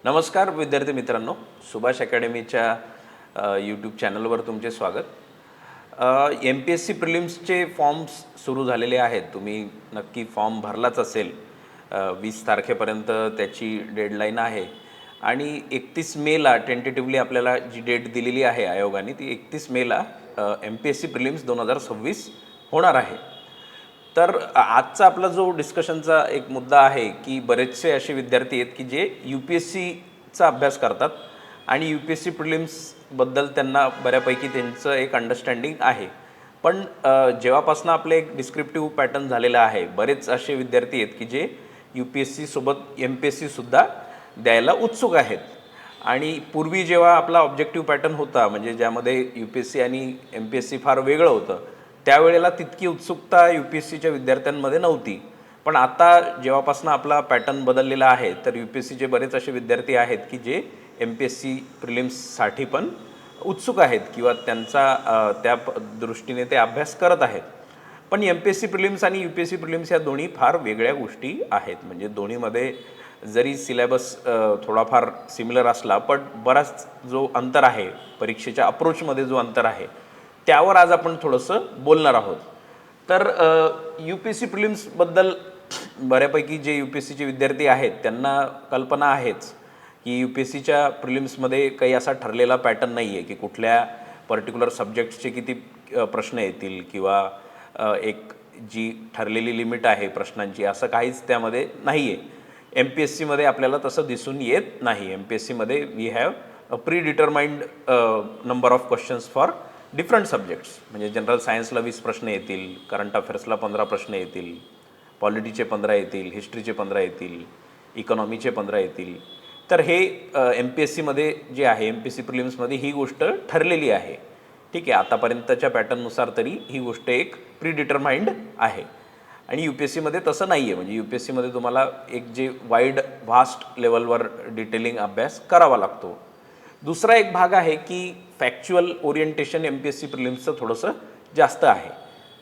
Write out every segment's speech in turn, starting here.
नमस्कार विद्यार्थी मित्रांनो, सुभाष अकॅडमीच्या यूट्यूब चॅनलवर तुमचे स्वागत. MPSC प्रिलिम्सचे फॉर्म्स सुरू झालेले आहेत. तुम्ही नक्की फॉर्म भरलाच असेल. 20 तारखेपर्यंत त्याची डेडलाईन आहे आणि 31 मेला टेंटेटिव्हली आपल्याला जी डेट दिलेली आहे आयोगाने, ती 31 मेला MPSC प्रिलिम्स 2026 होणार आहे. तर आजचा आपला जो डिस्कशनचा एक मुद्दा आहे की बरेचसे असे विद्यार्थी आहेत की जे UPSCचा अभ्यास करतात आणि UPSC प्रिलिम्सबद्दल त्यांना बऱ्यापैकी त्यांचं एक अंडरस्टँडिंग आहे. पण जेव्हापासून आपलं एक डिस्क्रिप्टिव्ह पॅटर्न झालेला आहे, बरेच असे विद्यार्थी आहेत की जे UPSC सोबत MPSCसुद्धा द्यायला उत्सुक आहेत. आणि पूर्वी जेव्हा आपला ऑब्जेक्टिव्ह पॅटर्न होता, म्हणजे ज्यामध्ये UPSC आणि MPSC फार वेगळं होतं, त्यावेळेला तितकी उत्सुकता UPSCच्या विद्यार्थ्यांमध्ये नव्हती. पण आता जेव्हापासून आपला पॅटर्न बदललेला आहे, तर UPSCचे बरेच असे विद्यार्थी आहेत की जे MPSC प्रिलिम्ससाठी पण उत्सुक आहेत किंवा त्यांचा त्या दृष्टीने ते अभ्यास करत आहेत. पण MPSC प्रिलिम्स आणि UPSC प्रिलिम्स या दोन्ही फार वेगळ्या गोष्टी आहेत. म्हणजे दोन्हीमध्ये जरी सिलेबस थोडाफार सिमिलर असला, पण बराच जो अंतर आहे, परीक्षेच्या अप्रोचमध्ये जो अंतर आहे, त्यावर आज आपण थोडंसं बोलणार आहोत. तर UPSC प्रिलिम्सबद्दल बऱ्यापैकी जे UPSCचे विद्यार्थी आहेत त्यांना कल्पना आहेच की UPSCच्या प्रिलिम्समध्ये काही असा ठरलेला पॅटर्न नाही आहे की कुठल्या पर्टिक्युलर सब्जेक्ट्सचे किती प्रश्न येतील किंवा एक जी ठरलेली लिमिट आहे प्रश्नांची, असं काहीच त्यामध्ये नाही आहे. MPSCमध्ये आपल्याला तसं दिसून येत नाही. MPSCमध्ये we have a predetermined number of questions for different subjects. म्हणजे जनरल सायन्सला 20 प्रश्न येतील, करंट अफेअर्सला 15 प्रश्न येतील, पॉलिटीचे 15 येतील, हिस्ट्रीचे 15 येतील, इकॉनॉमीचे 15 येतील. तर हे MPSCमध्ये जे आहे, MPSC प्रिलिम्समध्ये ही गोष्ट ठरलेली आहे. ठीक आहे, आतापर्यंतच्या पॅटर्ननुसार तरी ही गोष्ट एक प्री डिटरमाइंड आहे. आणि UPSCमध्ये तसं नाही आहे. म्हणजे UPSCमध्ये तुम्हाला एक जे वाईड व्हास्ट लेवलवर डिटेलिंग अभ्यास करावा लागतो. दुसरा एक भाग आहे की फॅक्च्युअल ओरिएंटेशन MPSC प्रिलिम्सचं थोडंसं जास्त आहे.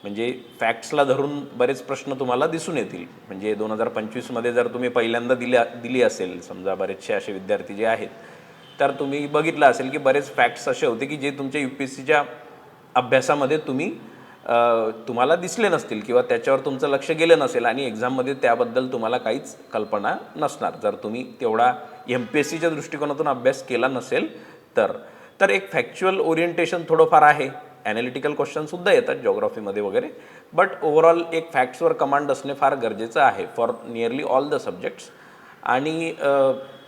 म्हणजे फॅक्ट्सला धरून बरेच प्रश्न तुम्हाला दिसून येतील. म्हणजे 2025मध्ये जर तुम्ही पहिल्यांदा दिली असेल, समजा बरेचसे असे विद्यार्थी जे आहेत, तर तुम्ही बघितलं असेल की बरेच फॅक्ट्स असे होते की जे तुमच्या UPSCच्या अभ्यासामध्ये तुम्हाला दिसले नसतील किंवा त्याच्यावर तुमचं लक्ष गेलं नसेल आणि एक्झाममध्ये त्याबद्दल तुम्हाला काहीच कल्पना नसणार, जर तुम्ही तेवढा MPSCच्या दृष्टिकोनातून अभ्यास केला नसेल तर एक फॅक्च्युअल ओरिएंटेशन थोडंफार आहे. ॲनालिटिकल क्वेश्चनसुद्धा येतात जॉग्राफीमध्ये वगैरे, बट ओव्हरऑल एक फॅक्ट्सवर कमांड असणे फार गरजेचं आहे for nearly all the subjects. आणि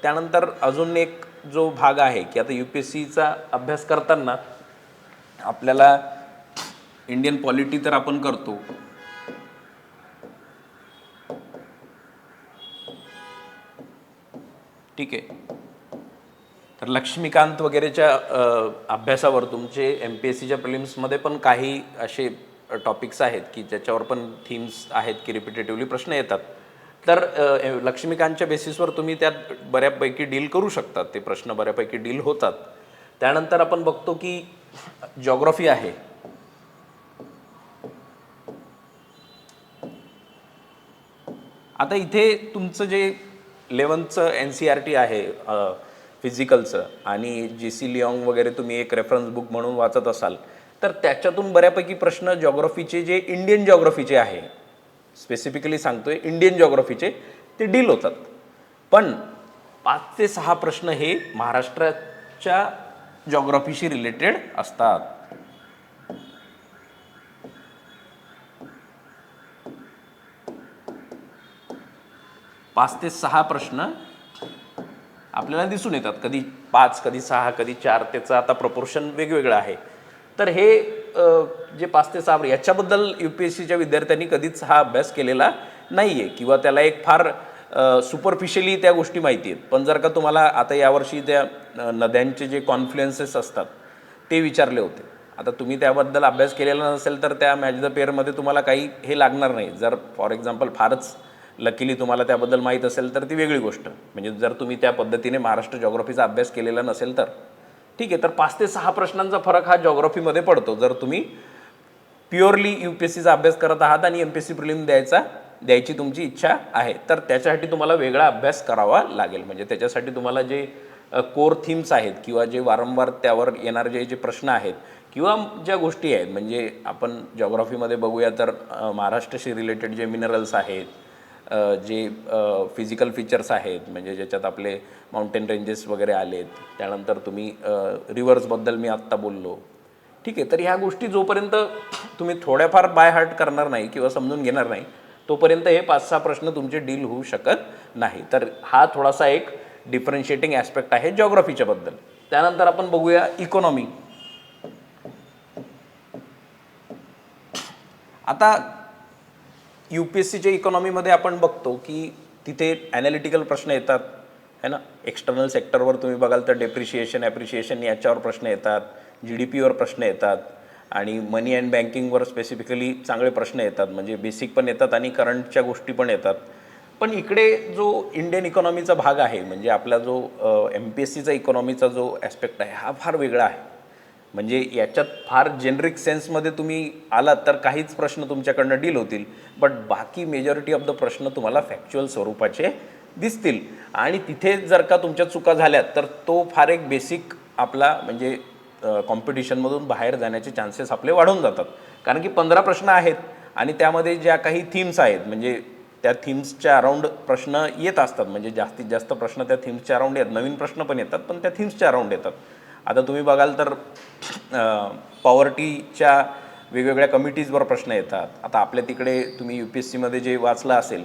त्यानंतर अजून एक जो भाग आहे की आता UPSCचा अभ्यास करताना आपल्याला इंडियन पॉलिटी तर आपण करतो, ठीक आहे. तर लक्ष्मीकांत वगैरेच्या अभ्यासावर तुमचे MPSCच्या प्रिलिम्समध्ये पण काही असे टॉपिक्स आहेत की ज्याच्यावर पण थीम्स आहेत की रिपिटेटिव्हली प्रश्न येतात. तर लक्ष्मीकांतच्या बेसिसवर तुम्ही त्यात बऱ्यापैकी डील करू शकतात, ते प्रश्न बऱ्यापैकी डील होतात. त्यानंतर आपण बघतो की जॉग्राफी आहे. आता इथे तुमचं जे 11th NCERT आहे फिजिकलचं आणि GC लिऑंग वगैरे तुम्ही एक रेफरन्स बुक म्हणून वाचत असाल, तर त्याच्यातून बऱ्यापैकी प्रश्न जॉग्राफीचे जे इंडियन जॉग्राफीचे आहे, स्पेसिफिकली सांगतोय इंडियन जॉग्राफीचे, ते डील होतात. पण 5 ते 6 प्रश्न हे महाराष्ट्राच्या जॉग्राफीशी रिलेटेड असतात. पाच ते 6 प्रश्न आपल्याला दिसून येतात. कधी 5, कधी 6, कधी 4, त्याचं आता प्रपोर्शन वेगवेगळं आहे. तर हे जे 5 ते 6 याच्याबद्दल UPSCच्या विद्यार्थ्यांनी कधीच हा अभ्यास केलेला नाही आहे किंवा त्याला एक फार सुपरफिशियली त्या गोष्टी माहिती आहेत. पण जर का तुम्हाला आता यावर्षी त्या नद्यांचे जे कॉन्फ्लुएन्सेस असतात ते विचारले होते, आता तुम्ही त्याबद्दल अभ्यास केलेला नसेल तर त्या मॅच द पेअरमध्ये तुम्हाला काही हे लागणार नाही. जर फॉर एक्झाम्पल फारच लकीली तुम्हाला त्याबद्दल माहीत असेल तर ती वेगळी गोष्ट. म्हणजे जर तुम्ही त्या पद्धतीने महाराष्ट्र जॉग्राफीचा अभ्यास केलेला नसेल तर ठीक आहे. तर 5 ते 6 प्रश्नांचा फरक हा जॉग्राफीमध्ये पडतो जर तुम्ही प्युअरली UPSCचा अभ्यास करत आहात आणि MPSC प्रिलिम द्यायचा द्यायची तुमची इच्छा आहे, तर त्याच्यासाठी तुम्हाला वेगळा अभ्यास करावा लागेल. म्हणजे त्याच्यासाठी तुम्हाला जे कोर थीम्स आहेत किंवा जे वारंवार त्यावर येणारे जे प्रश्न आहेत किंवा ज्या गोष्टी आहेत, म्हणजे आपण जॉग्राफीमध्ये बघूया तर महाराष्ट्राशी रिलेटेड जे मिनरल्स आहेत, जे फिजिकल फीचर्स आहेत, म्हणजे ज्याच्यात आपले माउंटेन रेंजेस वगैरे आलेत, त्यानंतर तुम्ही रिव्हर्सबद्दल मी आत्ता बोललो, ठीक आहे. तर ह्या गोष्टी जोपर्यंत तुम्ही थोड्याफार बाय हार्ट करणार नाही किंवा समजून घेणार नाही, तोपर्यंत हे 5-6 प्रश्न तुमचे डील होऊ शकत नाही. तर हा थोडासा एक डिफरन्शिएटिंग ॲस्पेक्ट आहे जॉग्राफीच्या बद्दल. त्यानंतर आपण बघूया इकॉनॉमी. आता UPSCच्या इकॉनॉमीमध्ये आपण बघतो की तिथे ॲनालिटिकल प्रश्न येतात, है ना. एक्सटर्नल सेक्टरवर तुम्ही बघाल तर डेप्रिशिएशन, ॲप्रिशिएशन याच्यावर प्रश्न येतात, GDPवर प्रश्न येतात आणि मनी अँड बँकिंगवर स्पेसिफिकली चांगले प्रश्न येतात, म्हणजे बेसिक पण येतात आणि करंटच्या गोष्टी पण येतात. पण इकडे जो इंडियन इकॉनॉमीचा भाग आहे, म्हणजे आपला जो MPSCचा इकॉनॉमीचा जो ॲस्पेक्ट आहे, हा फार वेगळा आहे. म्हणजे याच्यात फार जेनरिक सेन्समध्ये तुम्ही आलात तर काहीच प्रश्न तुमच्याकडनं डील होतील, बट बाकी मेजॉरिटी ऑफ द प्रश्न तुम्हाला फॅक्च्युअल स्वरूपाचे दिसतील. आणि तिथे जर का तुमच्या चुका झाल्यात तर तो फार एक बेसिक आपला म्हणजे कॉम्पिटिशनमधून बाहेर जाण्याचे चान्सेस आपले वाढून जातात. कारण की 15 प्रश्न आहेत आणि त्यामध्ये ज्या काही थीम्स आहेत, म्हणजे त्या थीम्सच्या अराउंड प्रश्न येत असतात, म्हणजे जास्तीत जास्त प्रश्न त्या थीम्सच्या अराउंड येतात. नवीन प्रश्न पण येतात, पण त्या थीम्सच्या अराउंड येतात. आता तुम्ही बघाल तर पॉवर्टीच्या वेगवेगळ्या कमिटीजवर प्रश्न येतात. आता आपल्या तिकडे तुम्ही UPSCमध्ये जे वाचलं असेल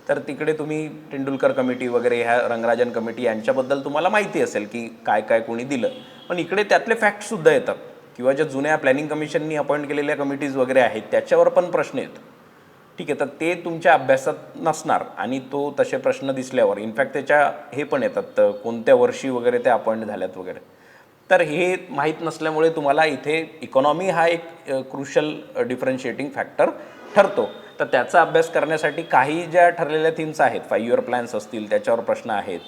तर तिकडे तुम्ही तेंडुलकर कमिटी वगैरे, ह्या रंगराजन कमिटी यांच्याबद्दल तुम्हाला माहिती असेल की काय काय कोणी दिलं. पण इकडे त्यातले फॅक्ट्ससुद्धा येतात किंवा ज्या जुन्या प्लॅनिंग कमिशननी अपॉइंट केलेल्या कमिटीज वगैरे आहेत त्याच्यावर पण प्रश्न येतो, ठीक आहे. तर ते तुमच्या अभ्यासात नसणार आणि तो तसे प्रश्न दिसल्यावर इनफॅक्ट त्याच्या हे पण येतात, कोणत्या वर्षी वगैरे त्या अपॉइंट झाल्यात वगैरे. तर हे माहीत नसल्यामुळे तुम्हाला इथे इकॉनॉमी हा एक क्रुशल डिफरन्शिएटिंग फॅक्टर ठरतो. तर त्याचा अभ्यास करण्यासाठी काही ज्या ठरलेल्या थीम्स आहेत, 5 इयर प्लॅन्स असतील त्याच्यावर प्रश्न आहेत.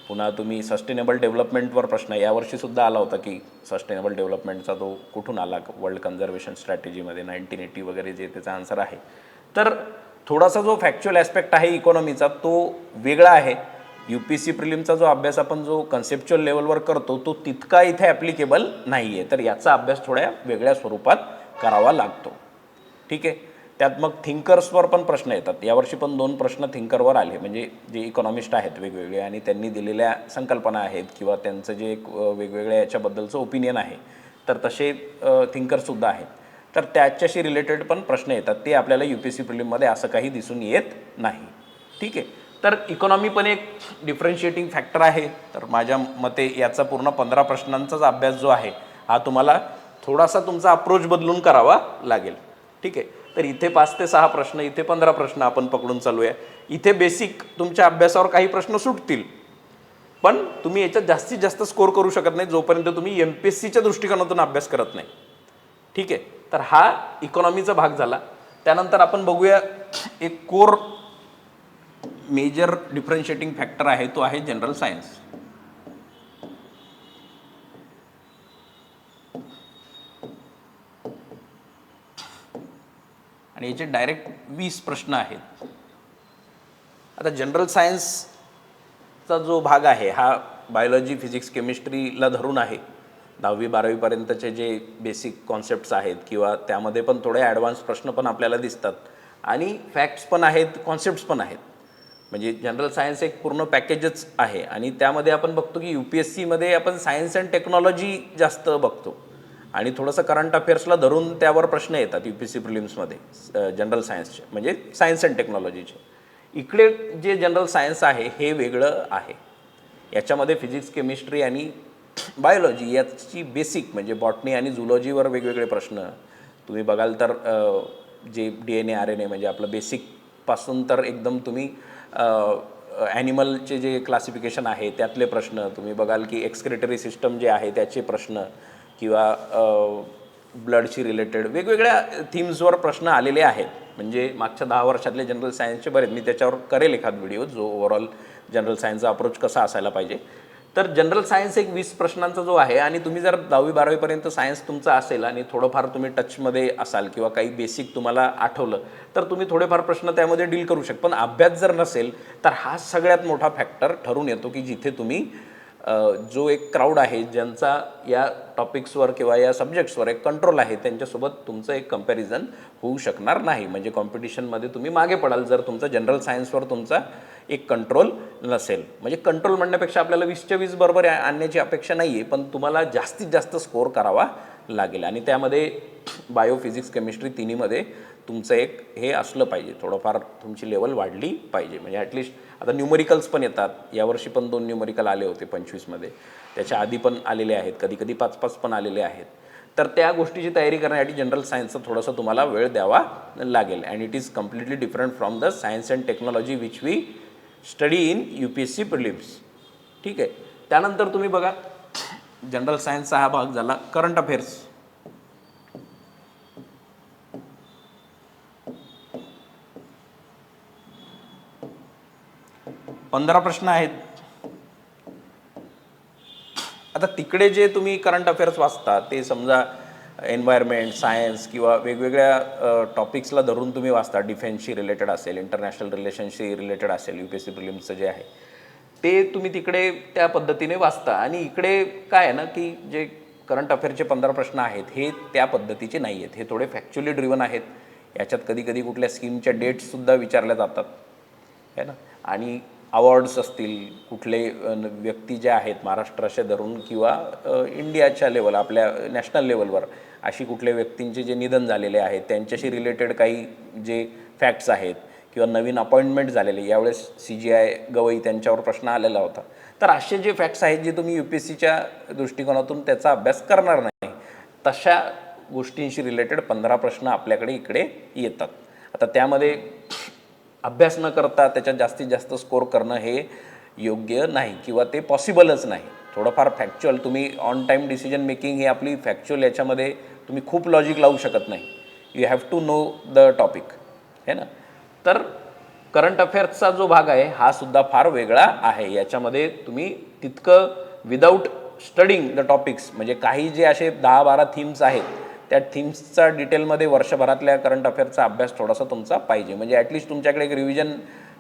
पुन्हा तुम्ही सस्टेनेबल डेव्हलपमेंटवर प्रश्न, यावर्षीसुद्धा आला होता की सस्टेनेबल डेव्हलपमेंटचा तो कुठून आला वर्ल्ड कन्झर्वेशन स्ट्रॅटेजीमध्ये 1980 वगैरे जे त्याचा आन्सर आहे. तर थोडासा जो फॅक्च्युअल ॲस्पेक्ट आहे इकॉनॉमीचा तो वेगळा आहे. UPSC प्रिलिमचा जो अभ्यास आपण जो कन्सेप्च्युअल लेवलवर करतो तो तितका इथे ॲप्लिकेबल नाही आहे. तर याचा अभ्यास थोड्या वेगळ्या स्वरूपात करावा लागतो, ठीक आहे. त्यात मग थिंकर्सवर पण प्रश्न येतात. यावर्षी पण 2 प्रश्न थिंकरवर आले, म्हणजे जे इकॉनॉमिस्ट आहेत वेगवेगळे आणि त्यांनी दिलेल्या संकल्पना आहेत किंवा त्यांचं जे एक वेगवेगळ्या याच्याबद्दलचं ओपिनियन आहे, तर तसे थिंकर्ससुद्धा आहेत. तर त्याच्याशी रिलेटेड पण प्रश्न येतात. ते आपल्याला UPSC प्रिलिममध्ये असं काही दिसून येत नाही, ठीक आहे. तर इकॉनॉमी पण एक डिफरन्शिएटिंग फॅक्टर आहे. तर माझ्या मते याचा पूर्ण 15 प्रश्नांचाच अभ्यास जो आहे हा तुम्हाला थोडासा तुमचा अप्रोच बदलून करावा लागेल, ठीक आहे. तर इथे 5 ते 6 प्रश्न, इथे 15 प्रश्न आपण पकडून चालूया. इथे बेसिक तुमच्या अभ्यासावर काही प्रश्न सुटतील, पण तुम्ही याच्यात जास्तीत जास्त स्कोर करू शकत नाही जोपर्यंत तुम्ही MPSCच्या दृष्टिकोनातून अभ्यास करत नाही, ठीक आहे. तर हा इकॉनॉमीचा भाग झाला. त्यानंतर आपण बघूया एक कोर मेजर डिफरन्शिएटिंग फॅक्टर आहे, तो आहे जनरल सायन्स. आणि याचे डायरेक्ट 20 प्रश्न आहेत. आता जनरल सायन्सचा जो भाग आहे हा बायोलॉजी, फिजिक्स, केमिस्ट्रीला धरून आहे. 10वी-12वीपर्यंतचे जे बेसिक कॉन्सेप्ट्स आहेत किंवा त्यामध्ये पण थोडे ॲडव्हान्स प्रश्न पण आपल्याला दिसतात आणि फॅक्ट्स पण आहेत, कॉन्सेप्ट्स पण आहेत. म्हणजे जनरल सायन्स एक पूर्ण पॅकेजच आहे आणि त्यामध्ये आपण बघतो की UPSCमध्ये आपण सायन्स अँड टेक्नॉलॉजी जास्त बघतो आणि थोडंसं करंट अफेअर्सला धरून त्यावर प्रश्न येतात UPSC प्रिलिम्समध्ये जनरल सायन्सचे, म्हणजे सायन्स अँड टेक्नॉलॉजीचे. इकडे जे जनरल सायन्स आहे हे वेगळं आहे. याच्यामध्ये फिजिक्स, केमिस्ट्री आणि बायोलॉजी याची बेसिक म्हणजे बॉटनी आणि झुलॉजीवर वेगवेगळे प्रश्न तुम्ही बघाल तर जे DNA RNA म्हणजे आपलं बेसिकपासून तर एकदम तुम्ही ॲनिमलचे जे क्लासिफिकेशन आहे त्यातले प्रश्न तुम्ही बघाल की एक्सक्रिटरी सिस्टम जे आहे त्याचे प्रश्न किंवा ब्लडशी रिलेटेड वेगवेगळ्या थीम्सवर प्रश्न आलेले आहेत. म्हणजे मागच्या 10 वर्षातले जनरल सायन्सचे बरेच, मी त्याच्यावर करेल एखाद व्हिडिओ जो ओव्हरऑल जनरल सायन्सचा अप्रोच कसा असायला पाहिजे. तर जनरल सायन्स एक 20 प्रश्नांचा जो आहे आणि तुम्ही जर 10वी-12वीपर्यंत सायन्स तुमचं असेल आणि थोडंफार तुम्ही टचमध्ये असाल किंवा काही बेसिक तुम्हाला आठवलं तर तुम्ही थोडेफार प्रश्न त्यामध्ये डील करू शकता. पण अभ्यास जर नसेल तर हा सगळ्यात मोठा फॅक्टर ठरून येतो की जिथे तुम्ही जो एक क्राऊड आहे ज्यांचा या टॉपिक्सवर किंवा या सब्जेक्ट्सवर एक कंट्रोल आहे त्यांच्यासोबत तुमचं एक कंपॅरिझन होऊ शकणार नाही. म्हणजे कॉम्पिटिशनमध्ये तुम्ही मागे पडाल जर तुमचा जनरल सायन्सवर तुमचा एक कंट्रोल नसेल. म्हणजे कंट्रोल म्हणण्यापेक्षा आपल्याला 20च्या 20 बरोबर आणण्याची अपेक्षा नाही आहे, पण तुम्हाला जास्तीत जास्त स्कोअर करावा लागेल आणि त्यामध्ये बायो, फिजिक्स, केमिस्ट्री तिन्हीमध्ये तुमचं एक हे असलं पाहिजे, थोडंफार तुमची लेवल वाढली पाहिजे. म्हणजे ॲटलिस्ट आता न्यूमरिकल्स पण येतात, यावर्षी पण 2 न्यूमरिकल आले होते 25मध्ये, त्याच्या आधी पण आलेले आहेत, कधी कधी 5-5 पण आलेले आहेत. तर त्या गोष्टीची तयारी करण्यासाठी जनरल सायन्सचा थोडासा तुम्हाला वेळ द्यावा लागेल. And it is completely different from the science and technology which we study in UPSC prelims. ठीक आहे. त्यानंतर तुम्ही बघा जनरल सायन्सचा हा भाग झाला. करंट अफेअर्स, 15 प्रश्न आहेत. आता तिकडे जे तुम्ही करंट अफेअर्स वाचता ते समजा एन्व्हायरमेंट, सायन्स किंवा वेगवेगळ्या टॉपिक्सला धरून तुम्ही वाचता, डिफेन्सशी रिलेटेड असेल, इंटरनॅशनल रिलेशनशी रिलेटेड असेल, UPSC प्रिलिम्सचं जे आहे ते तुम्ही तिकडे त्या पद्धतीने वाचता. आणि इकडे काय आहे ना की जे करंट अफेअरचे 15 प्रश्न आहेत हे त्या पद्धतीचे नाही आहेत, हे थोडे फॅक्च्युअली ड्रिव्हन आहेत. याच्यात कधी कधी कुठल्या स्कीमच्या डेट्ससुद्धा विचारल्या जातात है ना. आणि अवॉर्ड्स असतील, कुठले व्यक्ती जे आहेत महाराष्ट्राच्या धरून किंवा इंडियाच्या लेवल आपल्या नॅशनल लेवलवर अशी कुठल्या व्यक्तींचे जे निधन झालेले आहेत त्यांच्याशी रिलेटेड काही जे फॅक्ट्स आहेत किंवा नवीन अपॉइंटमेंट झालेले, यावेळेस CGI गवई त्यांच्यावर प्रश्न आलेला होता. तर असे जे फॅक्ट्स आहेत जे तुम्ही UPSCच्या दृष्टिकोनातून त्याचा अभ्यास करणार नाही, तशा गोष्टींशी रिलेटेड 15 प्रश्न आपल्याकडे इकडे येतात. आता त्यामध्ये अभ्यास न करता त्याच्यात जास्तीत जास्त स्कोअर करणं हे योग्य नाही किंवा ते पॉसिबलच नाही. थोडंफार फॅक्च्युअल तुम्ही ऑन टाईम डिसिजन मेकिंग ही आपली फॅक्च्युअल याच्यामध्ये तुम्ही खूप लॉजिक लावू शकत नाही. You have to know the topic है ना. तर करंट अफेअर्सचा जो भाग आहे हा सुद्धा फार वेगळा आहे. याच्यामध्ये तुम्ही तितकं विदाऊट स्टडिंग द टॉपिक्स, म्हणजे काही जे असे 10-12 थीम्स आहेत त्या थीम्सचा डिटेलमध्ये वर्षभरातल्या करंट अफेअर्सचा अभ्यास थोडासा तुमचा पाहिजे. म्हणजे ॲटलिस्ट तुमच्याकडे एक रिव्हिजन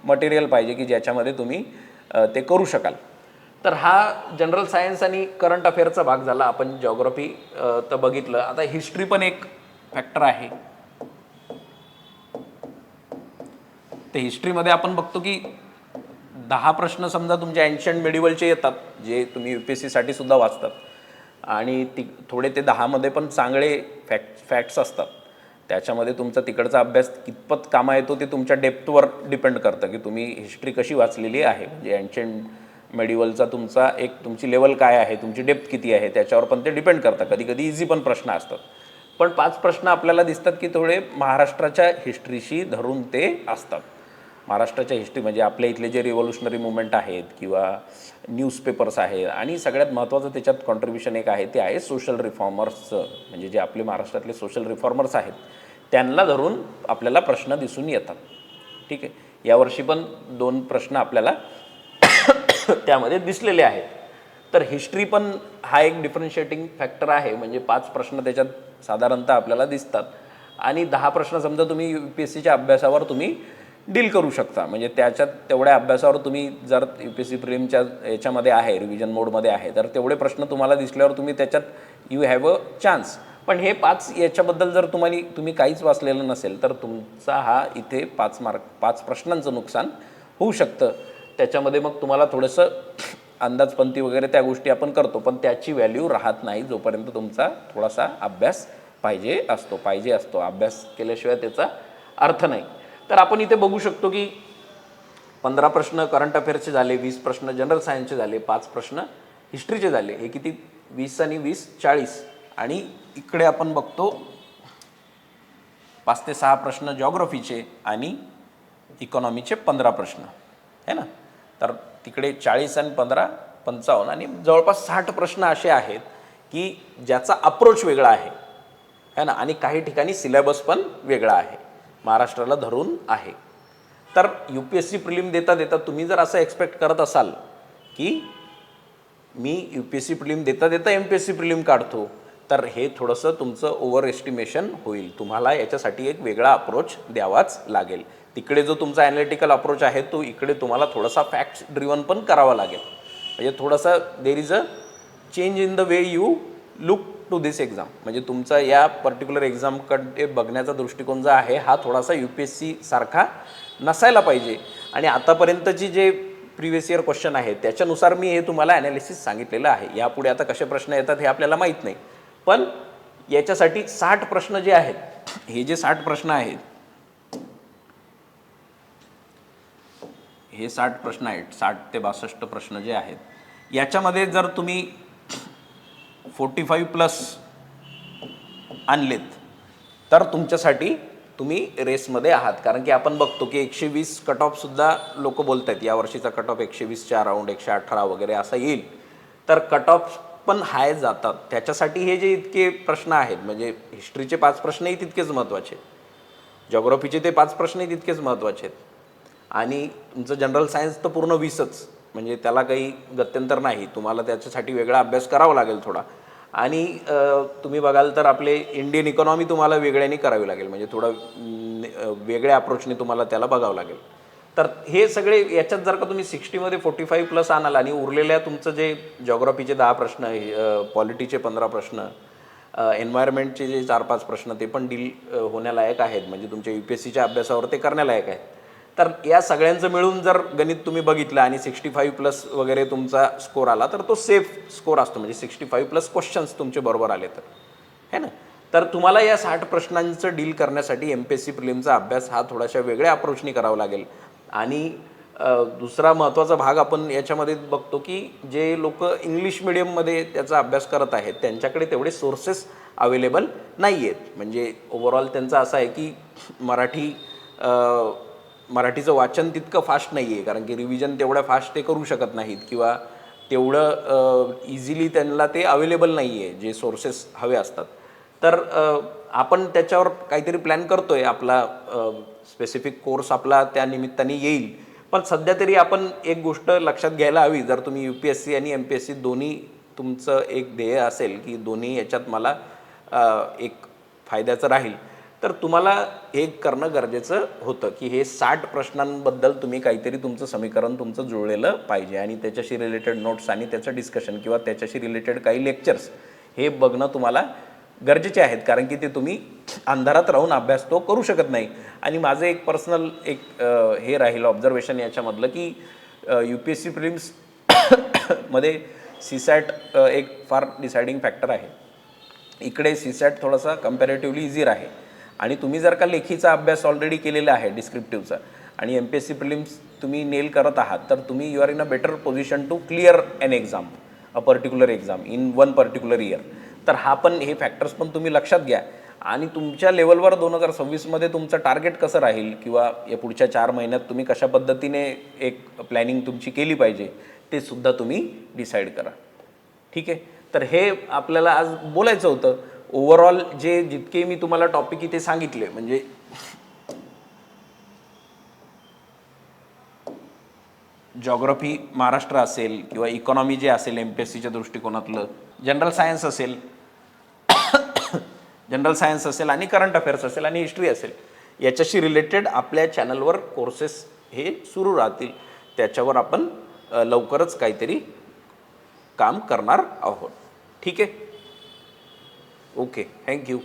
मटेरियल पाहिजे की ज्याच्यामध्ये तुम्ही ते करू शकाल. तर हा जनरल सायन्स आणि करंट अफेअरचा भाग झाला. आपण जिओग्राफी तर बघितलं. आता हिस्ट्री पण एक फॅक्टर आहे. ते हिस्ट्रीमध्ये आपण बघतो की 10 प्रश्न समजा तुमच्या एन्शंट मेडिवलचे येतात जे तुम्ही UPSCसाठी सुद्धा वाचतात आणि थोडे ते 10मध्ये पण चांगले फॅक्ट्स असतात. त्याच्यामध्ये तुमचा तिकडचा अभ्यास कितपत कामा येतो ते तुमच्या डेप्थवर डिपेंड करतं की तुम्ही हिस्ट्री कशी वाचलेली आहे. म्हणजे एन्शंट मेडिवलचा तुमचा एक तुमची लेवल काय आहे, तुमची डेप्थ किती आहे त्याच्यावर पण ते डिपेंड करतं. कधी कधी इझी पण प्रश्न असतात, पण 5 प्रश्न आपल्याला दिसतात की थोडे महाराष्ट्राच्या हिस्ट्रीशी धरून ते असतात. महाराष्ट्राच्या हिस्ट्री म्हणजे आपल्या इथले जे रिव्होल्युशनरी मुवमेंट आहेत किंवा न्यूजपेपर्स आहेत आणि सगळ्यात महत्त्वाचं त्याच्यात कॉन्ट्रीब्युशन एक आहे ते आहे सोशल रिफॉर्मर्सचं. म्हणजे जे आपले महाराष्ट्रातले सोशल रिफॉर्मर्स आहेत त्यांना धरून आपल्याला प्रश्न दिसून येतात. ठीक आहे. यावर्षी पण 2 प्रश्न आपल्याला त्यामध्ये दिसलेले आहेत. तर हिस्ट्री पण हा एक डिफरन्शिएटिंग फॅक्टर आहे. म्हणजे 5 प्रश्न त्याच्यात साधारणतः आपल्याला दिसतात आणि 10 प्रश्न समजा तुम्ही UPSCच्या अभ्यासावर तुम्ही डील करू शकता. म्हणजे त्याच्यात तेवढ्या अभ्यासावर तुम्ही जर UPSC प्रिलिमच्या याच्यामध्ये आहे, रिव्हिजन मोडमध्ये आहे, तर तेवढे प्रश्न तुम्हाला दिसल्यावर तुम्ही त्याच्यात यू हॅव अ चान्स. पण हे 5 याच्याबद्दल जर तुम्ही काहीच वाचलेलं नसेल तर तुमचा हा इथे 5 प्रश्नांचं नुकसान होऊ शकतं. त्याच्यामध्ये मग तुम्हाला थोडंसं अंदाजपंती वगैरे त्या गोष्टी आपण करतो, पण त्याची व्हॅल्यू राहत नाही जोपर्यंत तुमचा थोडासा अभ्यास पाहिजे असतो. अभ्यास केल्याशिवाय त्याचा अर्थ नाही. तर आपण इथे बघू शकतो की 15 प्रश्न करंट अफेअर्सचे झाले, 20 प्रश्न जनरल सायन्सचे झाले, 5 प्रश्न हिस्ट्रीचे झाले. हे किती 20 आणि 20 40. आणि इकडे आपण बघतो 5 ते 6 प्रश्न जिओग्राफीचे आणि इकॉनॉमीचे 15 प्रश्न है ना. तर तिकडे 40 आणि 15 55 आणि जवळपास 60 प्रश्न असे आहेत की ज्याचा अप्रोच वेगळा आहे है ना. आणि काही ठिकाणी सिलेबस पण वेगळा आहे, महाराष्ट्राला धरून आहे. तर UPSC प्रिलिम देता तुम्ही जर असं एक्सपेक्ट करत असाल की मी UPSC प्रिलिम देता देता MPSC प्रिलिम काढतो, तर हे थोडंसं तुमचं ओव्हर एस्टिमेशन होईल. तुम्हाला याच्यासाठी एक वेगळा अप्रोच द्यावाच लागेल. तिकडे जो तुमचा ॲनालिटिकल अप्रोच आहे तो इकडे तुम्हाला थोडासा फॅक्ट्स ड्रिवन पण करावा लागेल. म्हणजे थोडासा there is a change in the way you look to this exam. म्हणजे तुमचा या पर्टिक्युलर एक्झामकडे बघण्याचा दृष्टिकोन जो आहे हा थोडासा UPSC सारखा नसायला पाहिजे. आणि आतापर्यंतची जे प्रिव्हियस इयर क्वेश्चन आहे त्याच्यानुसार मी हे तुम्हाला ॲनालिसिस सांगितलेलं आहे. यापुढे आता कसे प्रश्न येतात हे आपल्याला माहीत नाही, पण याच्यासाठी 60 प्रश्न जे आहेत, हे जे 60 प्रश्न आहेत, हे 60 प्रश्न आहेत, 60 ते 62 प्रश्न जे आहेत, याच्यामध्ये जर तुम्ही 45+ आणलेत तर तुमच्यासाठी तुम्ही रेसमध्ये आहात. कारण की आपण बघतो की 120 कट ऑफसुद्धा लोक बोलत आहेत, यावर्षीचा कट ऑफ 120च्या अराउंड 118 वगैरे असा येईल. तर कट ऑफ पण हाय जातात. त्याच्यासाठी हे जे इतके प्रश्न आहेत, म्हणजे हिस्ट्रीचे 5 प्रश्नही तितकेच महत्त्वाचे आहेत, जॉग्रफीचे ते 5 प्रश्नही तितकेच महत्त्वाचे आहेत, आणि तुमचं जनरल सायन्स तर पूर्ण 20च, म्हणजे त्याला काही गत्यंतर नाही. तुम्हाला त्याच्यासाठी वेगळा अभ्यास करावा लागेल थोडा. आणि तुम्ही बघाल तर आपले इंडियन इकॉनॉमी तुम्हाला वेगळ्याने करावी लागेल, म्हणजे थोडा वेगळ्या अप्रोचने तुम्हाला त्याला बघावं लागेल. तर हे सगळे याच्यात जर का तुम्ही 60मध्ये 45+ आणाल आणि उरलेल्या तुमचं जे जॉग्रफीचे 10 प्रश्न, पॉलिटीचे 15 प्रश्न, एन्व्हायरमेंटचे जे 4-5 प्रश्न ते पण डील होण्यालायक आहेत, म्हणजे तुमच्या UPSCच्या अभ्यासावर ते करण्यालायक आहेत. तर या सगळ्यांचं मिळून जर गणित तुम्ही बघितलं आणि 65+ वगैरे तुमचा स्कोर आला तर तो सेफ स्कोर असतो. म्हणजे 65+ क्वेश्चन्स तुमचे बरोबर आले तर है ना. तर तुम्हाला या 60 प्रश्नांचं डील करण्यासाठी MPSC प्रिलिमचा अभ्यास हा थोड्याशा वेगळ्या अप्रोचने करावा लागेल. आणि दुसरा महत्त्वाचा भाग आपण याच्यामध्ये बघतो की जे लोक इंग्लिश मिडियममध्ये त्याचा अभ्यास करत आहेत त्यांच्याकडे तेवढे सोर्सेस अवेलेबल नाही आहेत. म्हणजे ओव्हरऑल त्यांचं असं आहे की मराठीचं वाचन तितकं फास्ट नाही आहे, कारण की रिव्हिजन तेवढ्या फास्ट ते करू शकत नाहीत, किंवा तेवढं इझिली त्यांना ते अवेलेबल नाही आहे जे सोर्सेस हवे असतात. तर आपण त्याच्यावर काहीतरी प्लॅन करतो आहे. आपला स्पेसिफिक कोर्स आपला त्या निमित्ताने येईल. पण सध्या तरी आपण एक गोष्ट लक्षात घ्यायला हवी, जर तुम्ही UPSC आणि MPSC दोन्ही तुमचं एक ध्येय असेल की दोन्ही याच्यात मला एक फायद्याचं राहील, तर तुम्हाला हे करणं गरजेचं होतं की हे 60 प्रश्नांबद्दल तुम्ही काहीतरी तुमचं समीकरण तुमचं जुळलेलं पाहिजे, आणि त्याच्याशी रिलेटेड नोट्स आणि त्याचं डिस्कशन किंवा त्याच्याशी रिलेटेड काही लेक्चर्स हे बघणं तुम्हाला गरजेचे आहेत. कारण की ते तुम्ही अंधारात राहून अभ्यास तो करू शकत नाही. आणि माझं एक पर्सनल हे राहील ऑब्झर्वेशन याच्यामधलं की UPSC प्रिलिम्स मध्ये CSAT एक फार डिसाइडिंग फॅक्टर आहे. इकडे CSAT थोडासा कम्पॅरेटिव्हली इझियर आहे, आणि तुम्ही जर का लेखीचा अभ्यास ऑलरेडी केलेला आहे डिस्क्रिप्टिव्हचा, आणि MPSC प्रिलिम्स तुम्ही नेल करत आहात, तर तुम्ही you are in a better position to clear an exam, a particular exam in one particular year. तर हा पण, हे फॅक्टर्स पण तुम्ही लक्षात घ्या. आणि तुमच्या लेवलवर 2026मध्ये तुमचं टार्गेट कसं राहील, किंवा या पुढच्या 4 महिन्यात तुम्ही कशा पद्धतीने एक प्लॅनिंग तुमची केली पाहिजे, ते सुद्धा तुम्ही डिसाईड करा. ठीक आहे. तर हे आपल्याला आज बोलायचं होतं. ओव्हरऑल जितके मी तुम्हाला टॉपिक इथे सांगितले, म्हणजे जॉग्रफी महाराष्ट्र असेल, किंवा इकॉनॉमी जे असेल MPSCच्या दृष्टिकोनातलं, जनरल सायन्स असेल आणि करंट अफेअर्स असेल आणि हिस्ट्री असेल, याच्याशी रिलेटेड आपल्या चॅनलवर कोर्सेस हे सुरू राहतील. त्याच्यावर आपण लवकरच काहीतरी काम करणार आहोत. ठीक आहे. Okay, thank you.